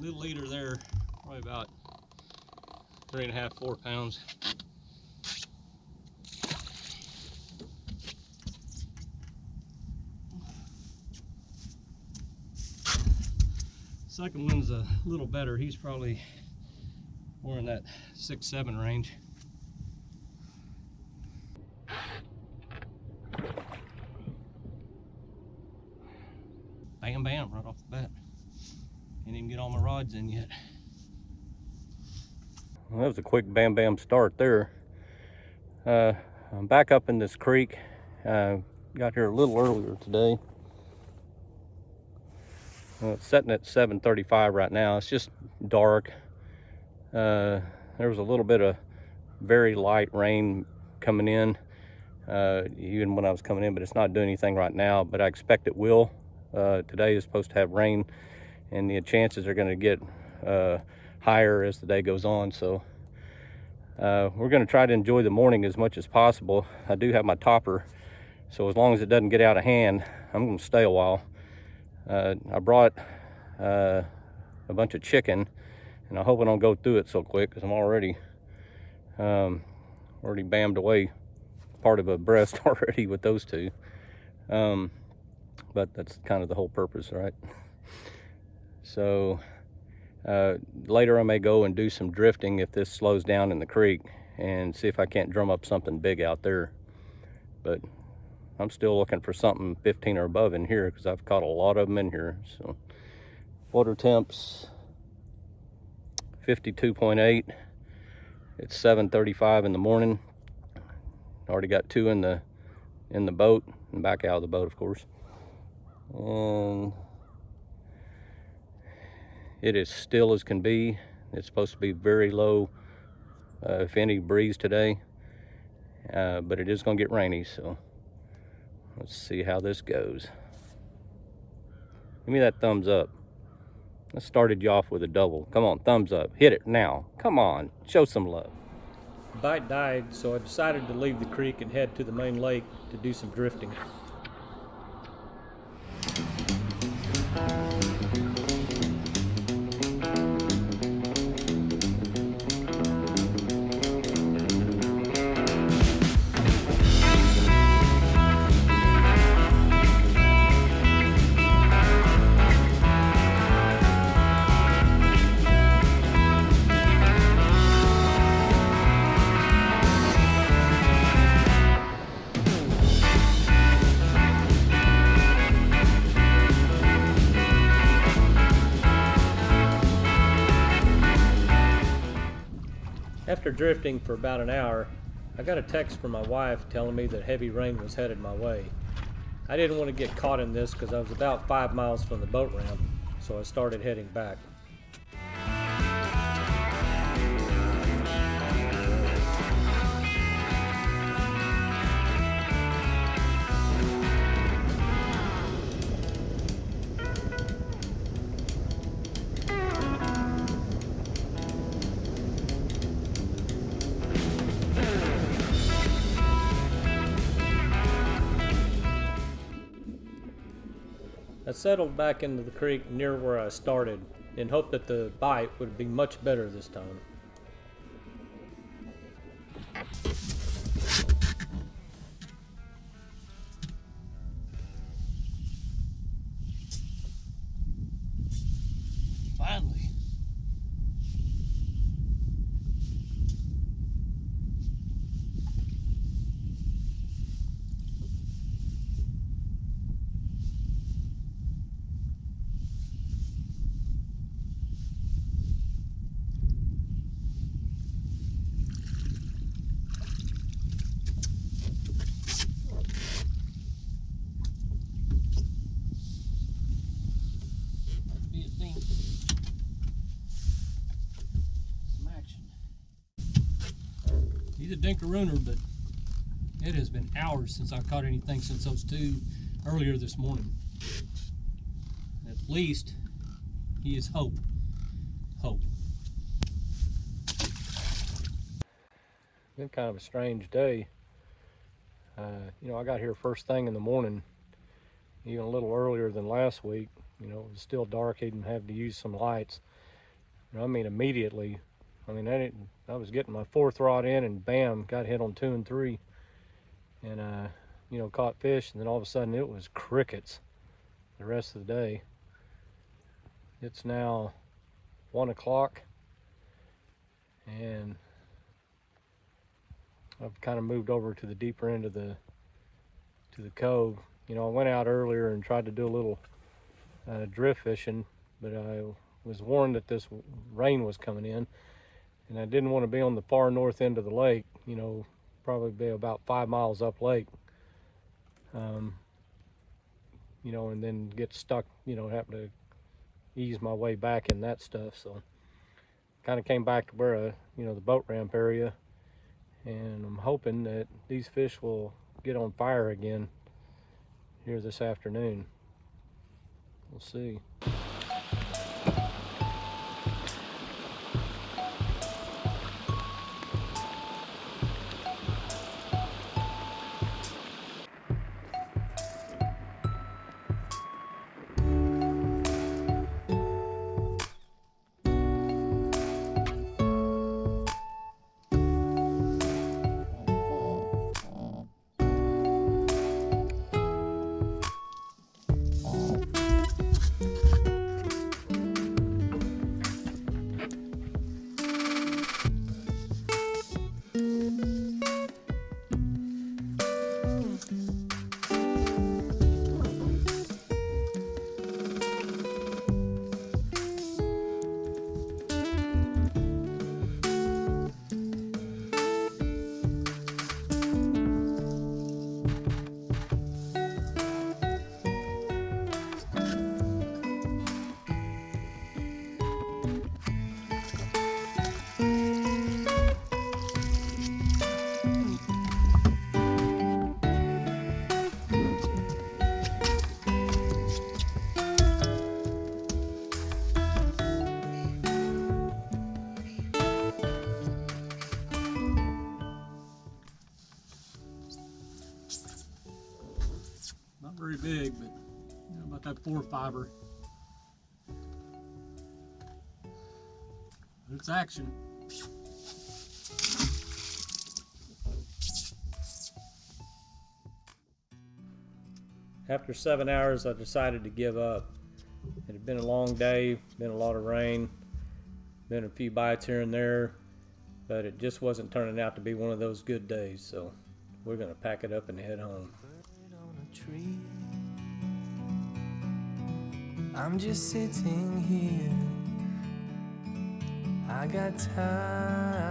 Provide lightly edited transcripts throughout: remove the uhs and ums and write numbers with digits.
Good leader there, probably about 3.5, 4 pounds. Second one's a little better. He's probably more in that 6, 7 range. Bam, bam, right off the bat. Can't even get all my rods in yet. Well, that was a quick bam, bam start there. I'm back up in this creek. Got here a little earlier today. It's setting at 7:35 right now. It's just dark. There was a little bit of very light rain coming in, even when I was coming in, but it's not doing anything right now, but I expect it will. Today is supposed to have rain, and the chances are going to get higher as the day goes on. So we're going to try to enjoy the morning as much as possible. I do have my topper, so as long as it doesn't get out of hand, I'm going to stay a while. I brought a bunch of chicken, and I hope I don't go through it so quick, because I'm already bammed away part of a breast already with those two. But that's kind of the whole purpose, right? So later I may go and do some drifting if this slows down in the creek, and see if I can't drum up something big out there. But I'm still looking for something 15 or above in here, because I've caught a lot of them in here. So water temps 52.8. It's 7:35 in the morning. Already got 2 in the boat, and back out of the boat, of course. And it is still as can be. It's supposed to be very low, if any, breeze today, but it is going to get rainy. So let's see how this goes. Give me that thumbs up. I started you off with a double. Come on, thumbs up. Hit it now. Come on, show some love. The bite died, so I decided to leave the creek and head to the main lake to do some drifting. After drifting for about an hour, I got a text from my wife telling me that heavy rain was headed my way. I didn't want to get caught in this because I was about 5 miles from the boat ramp, so I started heading back. I settled back into the creek near where I started in hope that the bite would be much better this time. Finally. He's a dinkarooner, but it has been hours since I caught anything since those 2 earlier this morning. At least he is hope. Hope. Been kind of a strange day. You know, I got here first thing in the morning, even a little earlier than last week. You know, it was still dark, even had to use some lights. I mean, immediately. I mean, I was getting my 4th rod in, and bam, got hit on 2 and 3, and you know, caught fish, and then all of a sudden it was crickets the rest of the day. It's now 1 o'clock, and I've kind of moved over to the deeper end of the cove. You know, I went out earlier and tried to do a little drift fishing, but I was warned that this rain was coming in, and I didn't want to be on the far north end of the lake, you know, probably be about 5 miles up lake, you know, and then get stuck, you know, having to ease my way back in that stuff. So kind of came back to where, you know, the boat ramp area, and I'm hoping that these fish will get on fire again here this afternoon. We'll see. Not very big, but you know, about that 4-5er. But it's action. After 7 hours, I decided to give up. It had been a long day, been a lot of rain, been a few bites here and there, but it just wasn't turning out to be one of those good days, so we're gonna pack it up and head home. Tree. I'm just sitting here. I got time.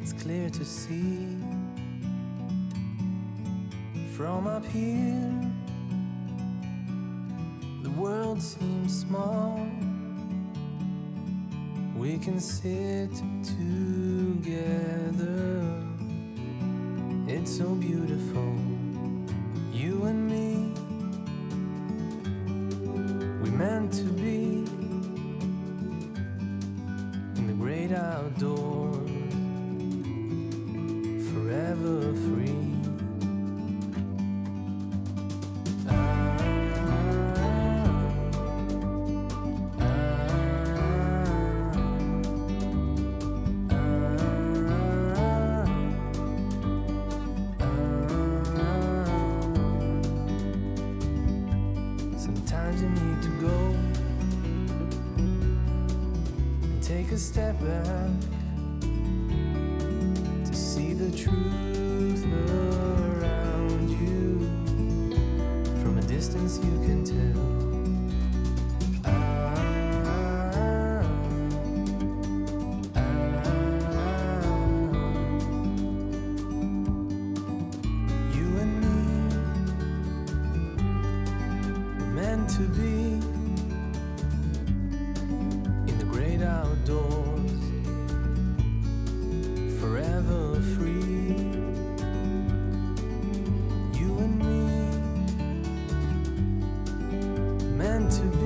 It's clear to see from up here. The world seems small. We can sit together. It's so beautiful. You and me, we meant to be in the great outdoors, forever free. Sometimes you need to go and take a step back to see the truth around you. From a distance you can tell. You and me, meant to be in the great outdoors, forever free. You and me, meant to be